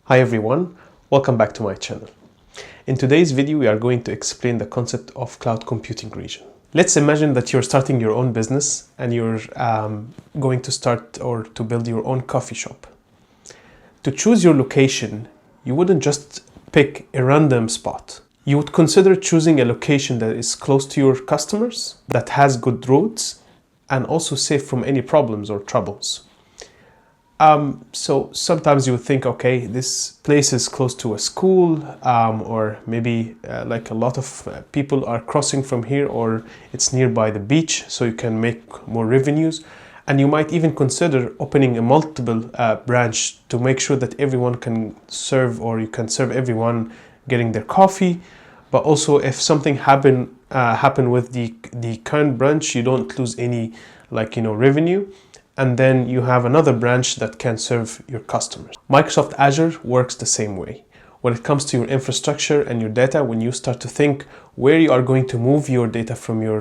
Hi everyone, welcome back to my channel. In today's video, we are going to explain the concept of cloud computing region. Let's imagine that you're starting your own business and you're going to start or to build your own coffee shop. To choose your location, you wouldn't just pick a random spot. You would consider choosing a location that is close to your customers, that has good roads, and also safe from any problems or troubles. So sometimes you would think, okay, this place is close to a school, or maybe like a lot of people are crossing from here, or it's nearby the beach, so you can make more revenues. And you might even consider opening a multiple branch to make sure that everyone can serve, or you can serve everyone getting their coffee. But also, if something happen with the current branch, you don't lose any revenue. And then you have another branch that can serve your customers. Microsoft Azure works the same way. When it comes to your infrastructure and your data, when you start to think where you are going to move your data from your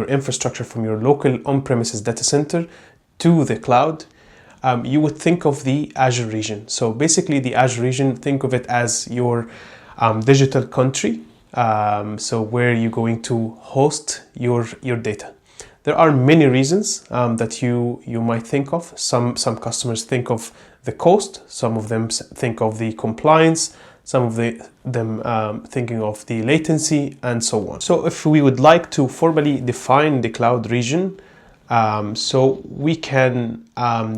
infrastructure from your local on-premises data center to the cloud, you would think of the Azure region. So basically the Azure region, think of it as your digital country. So where you're going to host your data. There are many reasons that you might think of. Some customers think of the cost, some of them think of the compliance, some of them thinking of the latency, and so on. So if we would like to formally define the cloud region, so we can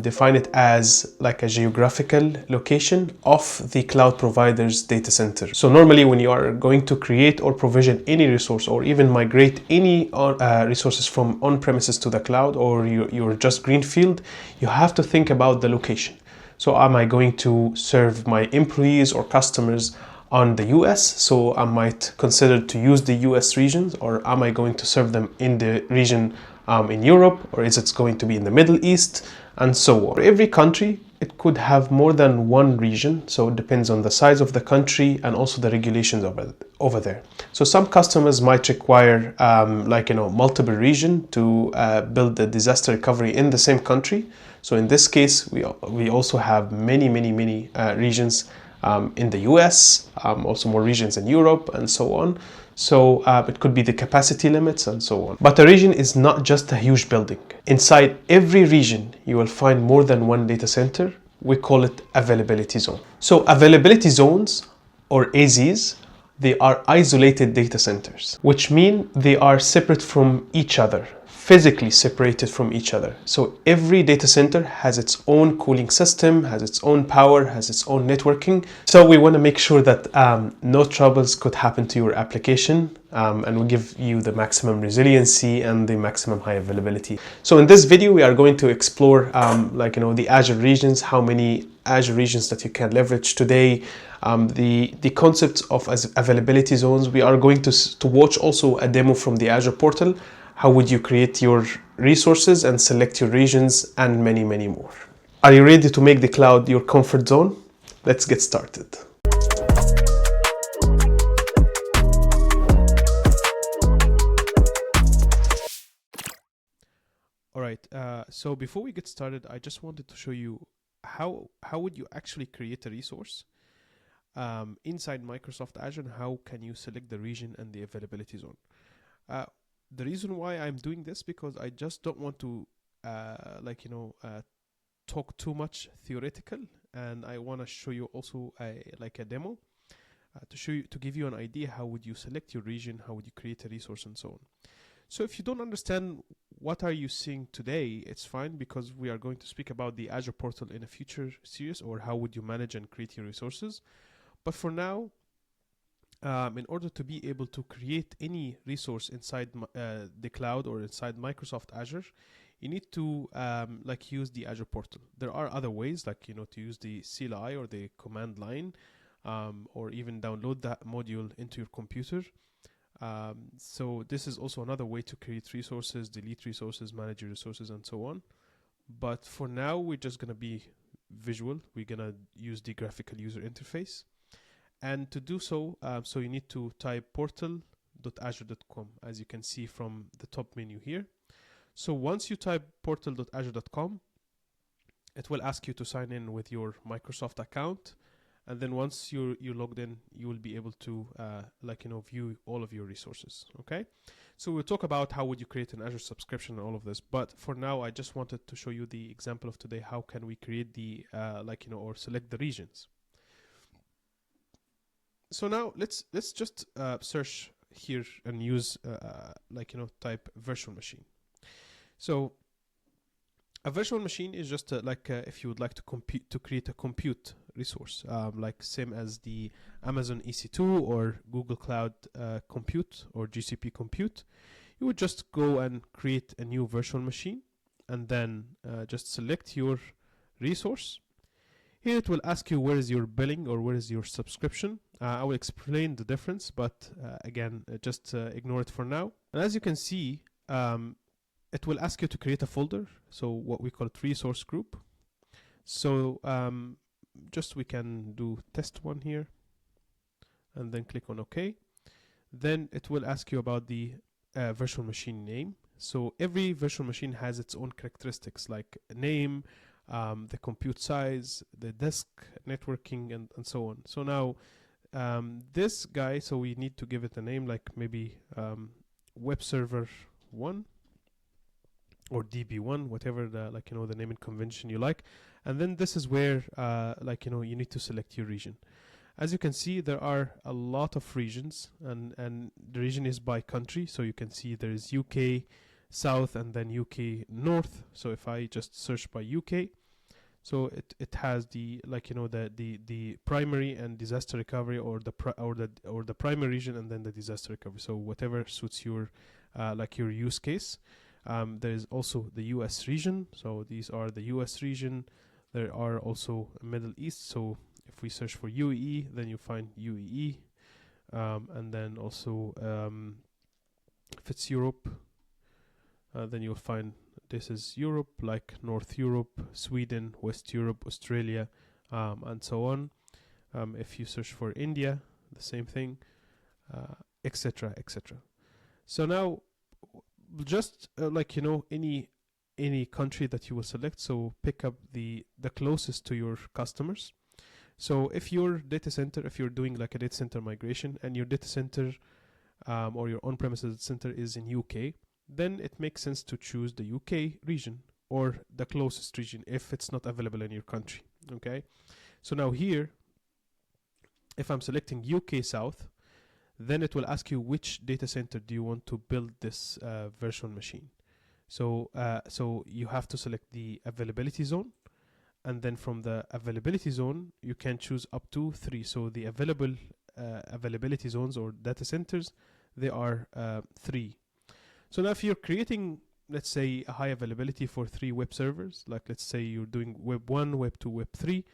define it as like a geographical location of the cloud provider's data center. So normally when you are going to create or provision any resource or even migrate any resources from on-premises to the cloud, or you're just greenfield, you have to think about the location. So am I going to serve my employees or customers on the US? So I might consider to use the US regions, or am I going to serve them in the region in Europe, or is it going to be in the Middle East, and so on. For every country, it could have more than one region, so it depends on the size of the country and also the regulations over there. So some customers might require multiple region to build the disaster recovery in the same country. So in this case, we also have many regions in the US, also more regions in Europe, and so on. So it could be the capacity limits and so on. But a region is not just a huge building. Inside every region, you will find more than one data center. We call it availability zone. So availability zones, or AZs, they are isolated data centers, which mean they are separate from each other, physically separated from each other. So every data center has its own cooling system, has its own power, has its own networking. So we want to make sure that no troubles could happen to your application, and we give you the maximum resiliency and the maximum high availability. So in this video, we are going to explore the Azure regions, how many Azure regions that you can leverage today, the concepts of availability zones. We are going to watch also a demo from the Azure portal. How would you create your resources and select your regions, and many more. Are you ready to make the cloud your comfort zone? Let's get started. All right, so before we get started, I just wanted to show you how would you actually create a resource inside Microsoft Azure, and how can you select the region and the availability zone. The reason why I'm doing this, because I just don't want to talk too much theoretical, and I want to show you also a demo to give you an idea how would you select your region, how would you create a resource, and so on. So if you don't understand what are you seeing today, it's fine, because we are going to speak about the Azure portal in a future series, or how would you manage and create your resources. But for now, in order to be able to create any resource inside the cloud or inside Microsoft Azure, you need to use the Azure portal. There are other ways, to use the CLI or the command line, or even download that module into your computer. So this is also another way to create resources, delete resources, manage your resources, and so on. But for now, we're just going to be visual. We're going to use the graphical user interface. And to do so, so you need to type portal.azure.com, as you can see from the top menu here. So once you type portal.azure.com, it will ask you to sign in with your Microsoft account. and then once you're logged in, you will be able to view all of your resources. Okay, so we'll talk about how would you create an Azure subscription and all of this, but for now I just wanted to show you the example of today. How can we create the or select the regions? So now let's just search here and use type virtual machine. So a virtual machine is just if you would like to create a compute resource, like same as the Amazon EC2 or Google Cloud Compute or GCP Compute. You would just go and create a new virtual machine, and then just select your resource. Here it will ask you where is your billing or where is your subscription. I will explain the difference, but again, just ignore it for now. And as you can see, it will ask you to create a folder, so what we call it resource group. So just we can do test one here, and then click on OK. Then it will ask you about the virtual machine name. So every virtual machine has its own characteristics, like name, the compute size, the disk, networking, and so on. So now this guy, so we need to give it a name, like maybe web server 1 or DB1, whatever the naming convention you like. And then this is where you need to select your region. As you can see, there are a lot of regions, and the region is by country. So you can see there is UK South and then UK North. So if I just search by UK, so it has the the primary and disaster recovery, or the primary region and then the disaster recovery. So whatever suits your your use case. There is also the US region. So these are the US region. There are also Middle East. So if we search for UAE, then you find UAE, and then also if it's Europe, then you'll find this is Europe, like North Europe, Sweden, West Europe, Australia, and so on. If you search for India, the same thing, etc., etc. So now, just any country that you will select. So pick up the closest to your customers. So if your data center, if you're doing like a data center migration, and your data center or your on-premises center is in UK, then it makes sense to choose the UK region or the closest region if it's not available in your country. Okay, so now here, if I'm selecting UK South, then it will ask you which data center do you want to build this virtual machine. So you have to select the availability zone, and then from the availability zone you can choose up to 3. So the availability zones or data centers, they are 3. So now if you're creating, let's say, a high availability for 3 web servers, like let's say you're doing web 1, web 2, web 3,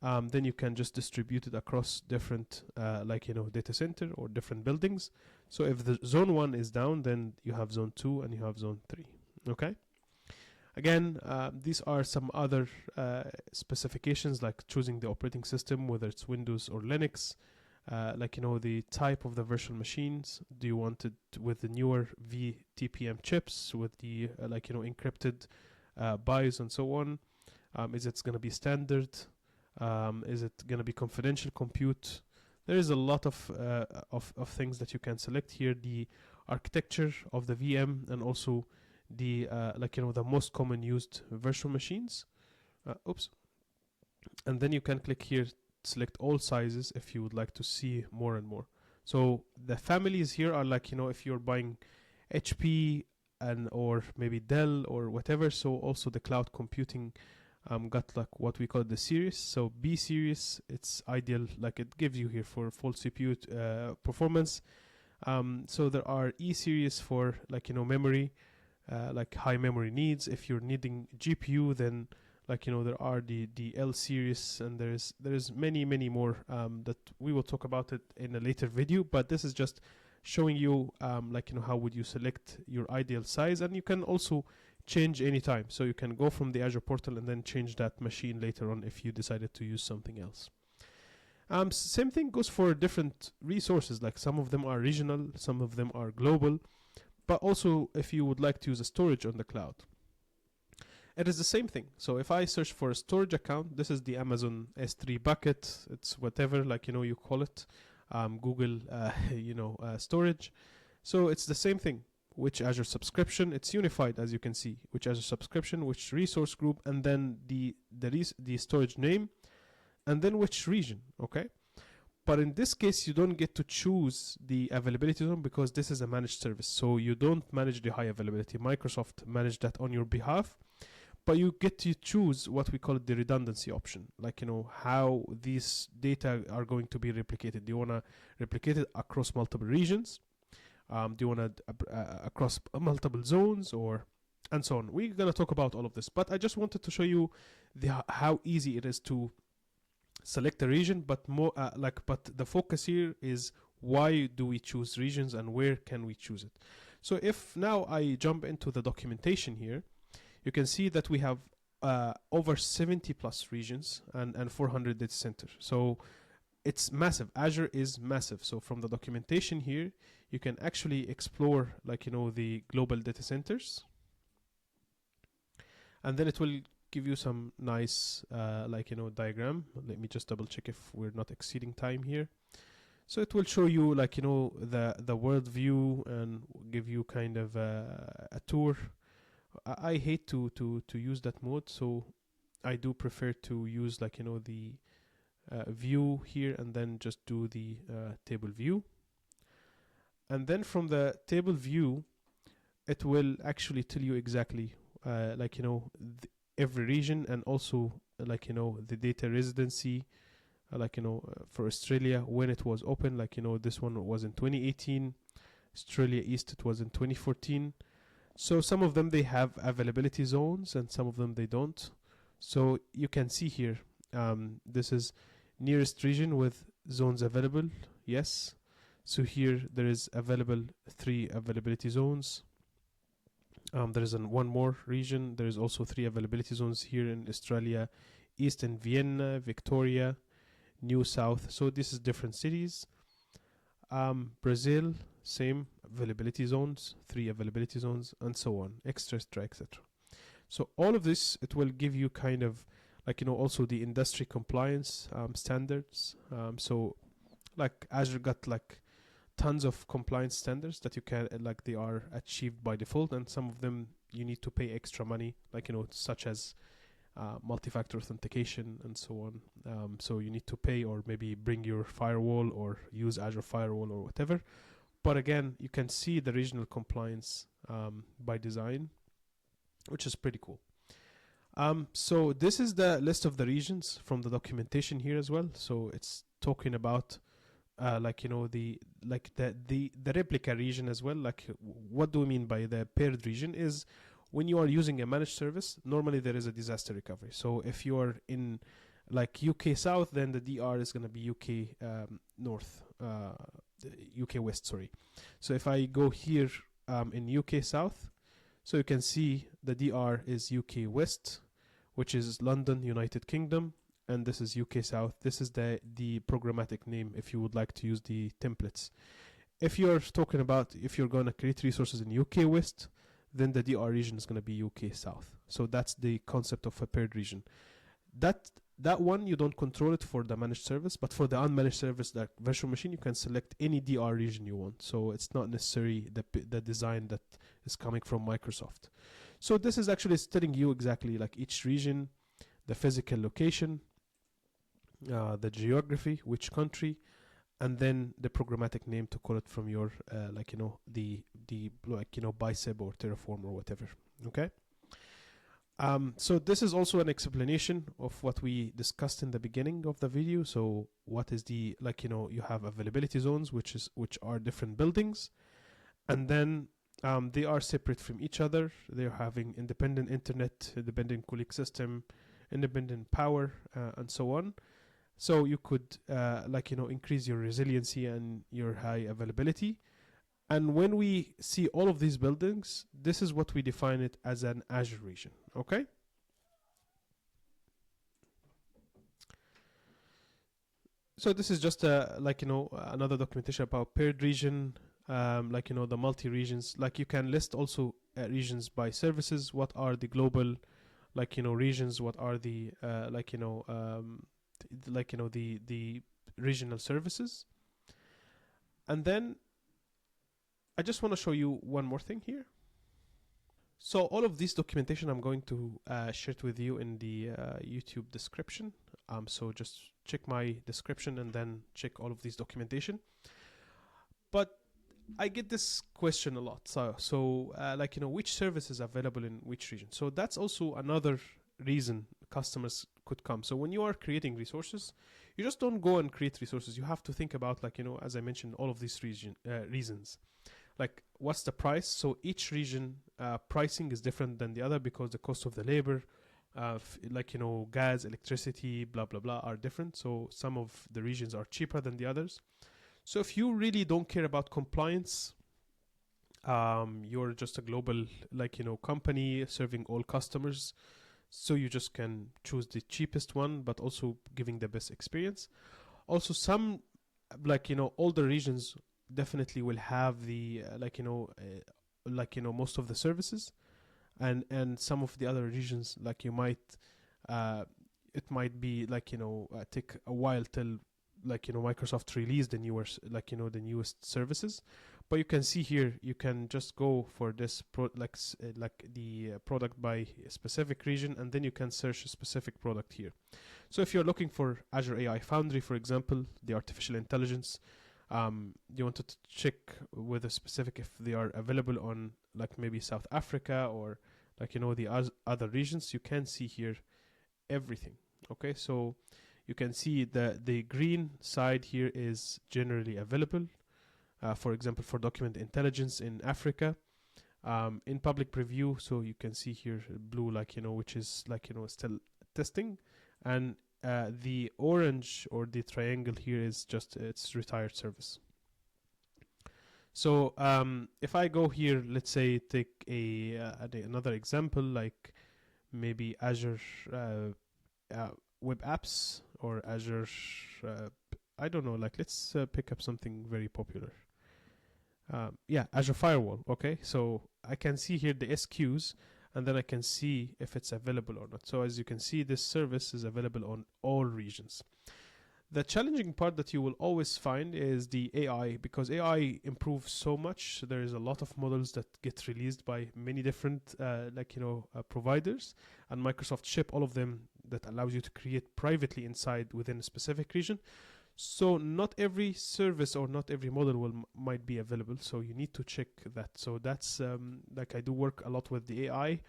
then you can just distribute it across different data center or different buildings. So if the zone 1 is down, then you have zone 2 and you have zone 3. Okay, again, these are some other specifications, like choosing the operating system, whether it's Windows or Linux, the type of the virtual machines. Do you want it with the newer VTPM chips, with the encrypted BIOS and so on? Is it going to be standard? Is it going to be confidential compute? There is a lot of things that you can select here. The architecture of the VM, and also the the most common used virtual machines. And then you can click here, select all sizes if you would like to see more and more. So the families here are if you're buying HP or maybe Dell or whatever. So also the cloud computing got what we call the series. So B series, it's ideal, it gives you here for full CPU performance. So there are E series for memory, high memory needs. If you're needing GPU, then there are the L series, and there's many more that we will talk about it in a later video. But this is just showing you how would you select your ideal size, and you can also change anytime. So you can go from the Azure portal and then change that machine later on if you decided to use something else. Same thing goes for different resources, like some of them are regional, some of them are global, but also if you would like to use a storage on the cloud. it is the same thing. So if I search for a storage account, this is the Amazon S3 bucket. It's whatever, like, you call it, Google, storage. So it's the same thing. Which Azure subscription? It's unified, as you can see. Which Azure subscription? Which resource group? And then the storage name, and then which region. Okay. But in this case, you don't get to choose the availability zone because this is a managed service. So you don't manage the high availability. Microsoft manage that on your behalf. But you get to choose what we call the redundancy option. Like, how these data are going to be replicated. Do you want to replicate it across multiple regions? Do you want to across multiple zones, and so on? We're going to talk about all of this. But I just wanted to show you how easy it is to select a region, but but the focus here is why do we choose regions and where can we choose it. So if now I jump into the documentation here, you can see that we have over 70 plus regions and 400 data centers. So it's massive. Azure is massive. So from the documentation here, you can actually explore, the global data centers, and then it will give you some nice diagram. Let me just double check if we're not exceeding time here. So it will show you the world view and give you kind of a tour. I hate to use that mode, so I do prefer to use the view here, and then just do the table view. And then from the table view, it will actually tell you exactly every region, and also the data residency, for Australia when it was open. This one was in 2018. Australia East, it was in 2014. So some of them, they have availability zones and some of them they don't. So you can see here, this is nearest region with zones available. Yes. So here there is 3 availability zones. There is one more region. There is also 3 availability zones here in Australia East, and Vienna, Victoria, New South. So this is different cities. Brazil, same availability zones, 3 availability zones, and so on, extra, etc. So all of this, it will give you kind of also the industry compliance standards. So Azure got tons of compliance standards that you can they are achieved by default, and some of them you need to pay extra money, such as multi-factor authentication and so on. So you need to pay, or maybe bring your firewall or use Azure Firewall or whatever. But again, you can see the regional compliance by design, which is pretty cool. So this is the list of the regions from the documentation here as well. So it's talking about the replica region as well. What do we mean by the paired region is when you are using a managed service, normally there is a disaster recovery. So if you are in UK South, then the DR is going to be UK North, UK West, sorry. So if I go here in UK South, so you can see the DR is UK West, which is London, United Kingdom, and this is UK South. This is the programmatic name if you would like to use the templates. If you're talking about if you're going to create resources in UK West, then the DR region is going to be UK South. So that's the concept of a paired region. That one, you don't control it for the managed service, but for the unmanaged service, that virtual machine, you can select any DR region you want. So it's not necessarily the design that is coming from Microsoft. So this is actually telling you exactly each region, the physical location, the geography, which country, and then the programmatic name to call it from your the Bicep or Terraform or whatever. Okay. So this is also an explanation of what we discussed in the beginning of the video. So what is the you have availability zones, which are different buildings, and then they are separate from each other. They're having independent internet, independent cooling system, independent power, and so on. So you could increase your resiliency and your high availability. And when we see all of these buildings, this is what we define it as an Azure region. Okay. So this is just another documentation about paired region, the multi regions. You can list also regions by services. What are the global like, regions, what are the the regional services. And then I just want to show you one more thing here. So all of this documentation I'm going to share it with you in the YouTube description. So just check my description and then check all of this documentation. But I get this question a lot. So which service is available in which region? So that's also another reason customers could come. So when you are creating resources, you just don't go and create resources. You have to think about, as I mentioned, all of these reasons. Like, what's the price? So each region pricing is different than the other because the cost of the labor, gas, electricity, blah, blah, blah, are different. So some of the regions are cheaper than the others. So if you really don't care about compliance, you're just a global, company serving all customers. So you just can choose the cheapest one, but also giving the best experience. Also, some, older regions definitely will have the, most of the services. And some of the other regions, it might be take a while till Microsoft released the newer the newest services. But you can see here, you can just go for this the product by a specific region, and then you can search a specific product here. So if you're looking for Azure AI Foundry, for example, the artificial intelligence, you wanted to check with a specific if they are available on maybe South Africa or the other regions, you can see here everything. Okay, so you can see the green side here is generally available. For example, for document intelligence in Africa, in public preview. So you can see here blue, which is still testing, and the orange or the triangle here is just its retired service. So if I go here, let's say take another example, like maybe Azure Web Apps or Azure, I don't know, let's pick up something very popular. Azure Firewall. Okay, so I can see here the SQs, and then I can see if it's available or not. So as you can see, this service is available on all regions. The challenging part that you will always find is the AI, because AI improves so much. There is a lot of models that get released by many different providers, and Microsoft ship all of them that allows you to create privately inside within a specific region. So not every service or not every model might be available. So you need to check that. So that's I do work a lot with the AI,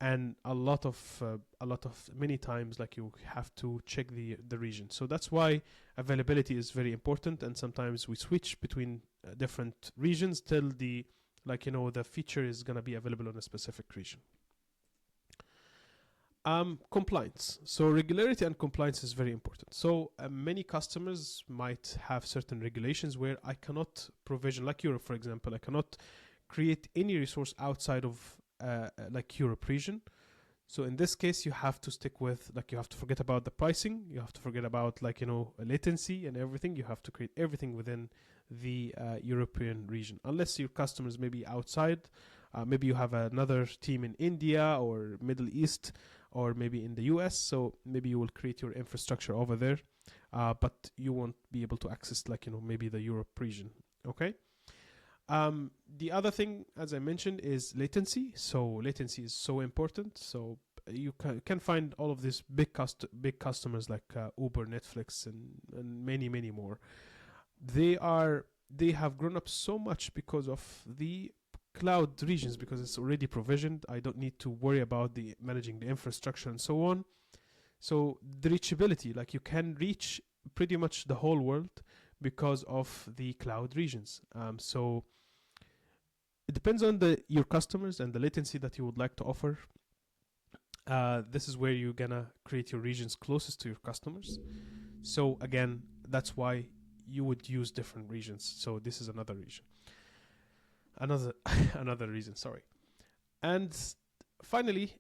and a lot of many times you have to check the region. So that's why availability is very important, and sometimes we switch between different regions till the the feature is going to be available on a specific region. Compliance. So regularity and compliance is very important. So many customers might have certain regulations where I cannot provision, like Europe, for example, I cannot create any resource outside of Europe region. So in this case, you have to stick with, you have to forget about the pricing, you have to forget about latency and everything. You have to create everything within the European region, unless your customers may be outside. Maybe you have another team in India or Middle East, or maybe in the US. So maybe you will create your infrastructure over there, but you won't be able to access maybe the Europe region. Okay. The other thing, as I mentioned, is latency. So latency is so important. So you can find all of these big customers like Uber, Netflix, and many, many more. They have grown up so much because of the cloud regions, because it's already provisioned. I don't need to worry about managing the infrastructure and so on. So the reachability, you can reach pretty much the whole world because of the cloud regions. So it depends on your customers and the latency that you would like to offer. This is where you're gonna create your regions closest to your customers. So again, that's why you would use different regions. So this is another region. Another reason, sorry. And finally,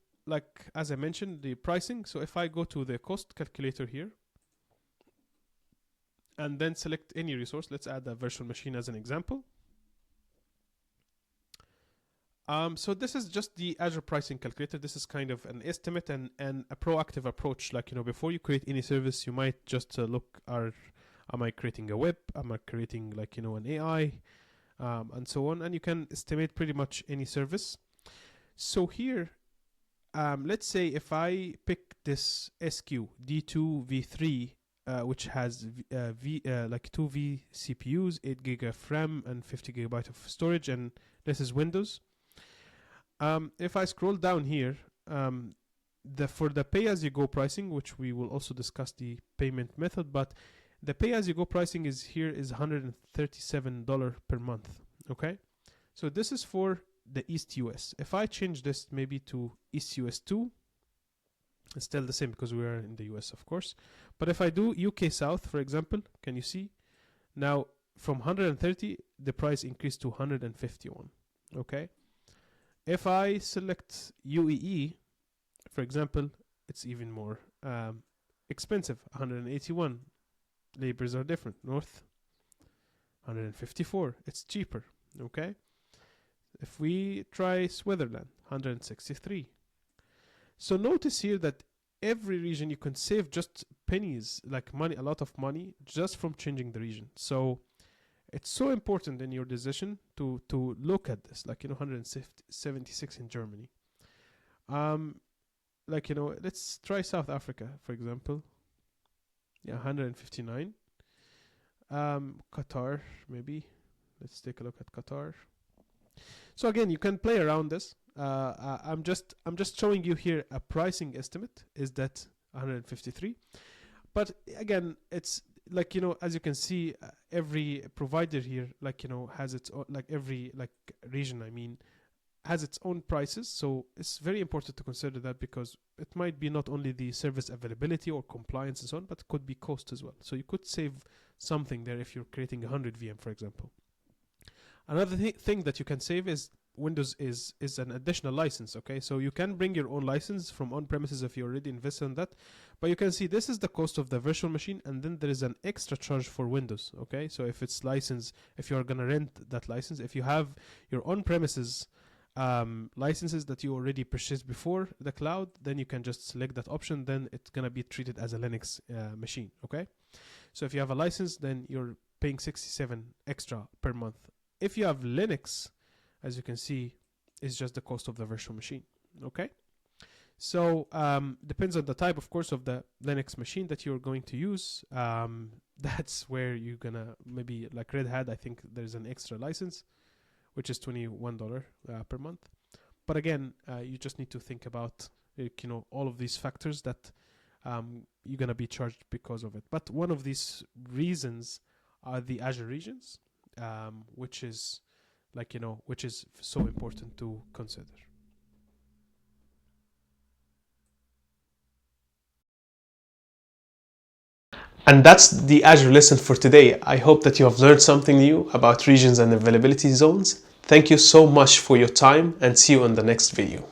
as I mentioned, the pricing. So if I go to the cost calculator here, and then select any resource, let's add a virtual machine as an example. So this is just the Azure pricing calculator. This is kind of an estimate and a proactive approach. Like, before you create any service, you might just look, am I creating a web? Am I creating like, an AI? And so on. And you can estimate pretty much any service. So here, let's say if I pick this SQ D2 V3, which has like 2 V CPUs, 8 gig of RAM, and 50 gigabyte of storage, and this is Windows. If I scroll down here, for the pay-as-you-go pricing, which we will also discuss the payment method, but the pay-as-you-go pricing is $137 per month. Okay, so this is for the East US. If I change this maybe to East US 2, it's still the same because we are in the US, of course. But if I do UK South, for example, can you see? Now, from 130, the price increased to 151. Okay. If I select UEE, for example, it's even more expensive, 181. Labors are different. North, 154. It's cheaper. Okay. If we try Switzerland, 163. So notice here that every region you can save just pennies, like money, a lot of money, just from changing the region. So it's so important in your decision to look at this, like 176 in Germany. Like let's try South Africa, for example. Yeah, 159. Qatar, maybe. Let's take a look at Qatar. So again, you can play around this. I'm just showing you here a pricing estimate is that 153. But again, it's like as you can see, every provider here has its own, like every region, I mean, has its own prices. So it's very important to consider that, because it might be not only the service availability or compliance and so on, but it could be cost as well. So you could save something there if you're creating 100 VM, for example. Another thing that you can save is Windows is an additional license. Okay, so you can bring your own license from on-premises if you already invested in that, but you can see this is the cost of the virtual machine, and then there is an extra charge for Windows. Okay, so if it's license, if you're gonna rent that license, if you have your on-premises licenses that you already purchased before the cloud, then you can just select that option, then it's gonna be treated as a Linux machine. Okay, so if you have a license, then you're paying 67 extra per month. If you have Linux, as you can see, is just the cost of the virtual machine. Okay, so depends on the type, of course, of the Linux machine that you're going to use. That's where you're gonna, maybe like Red Hat, I think there's an extra license, which is $21 per month. But again, you just need to think about all of these factors that you're gonna be charged because of it. But one of these reasons are the Azure regions, which is which is so important to consider. And that's the Azure lesson for today. I hope that you have learned something new about regions and availability zones. Thank you so much for your time, and see you on the next video.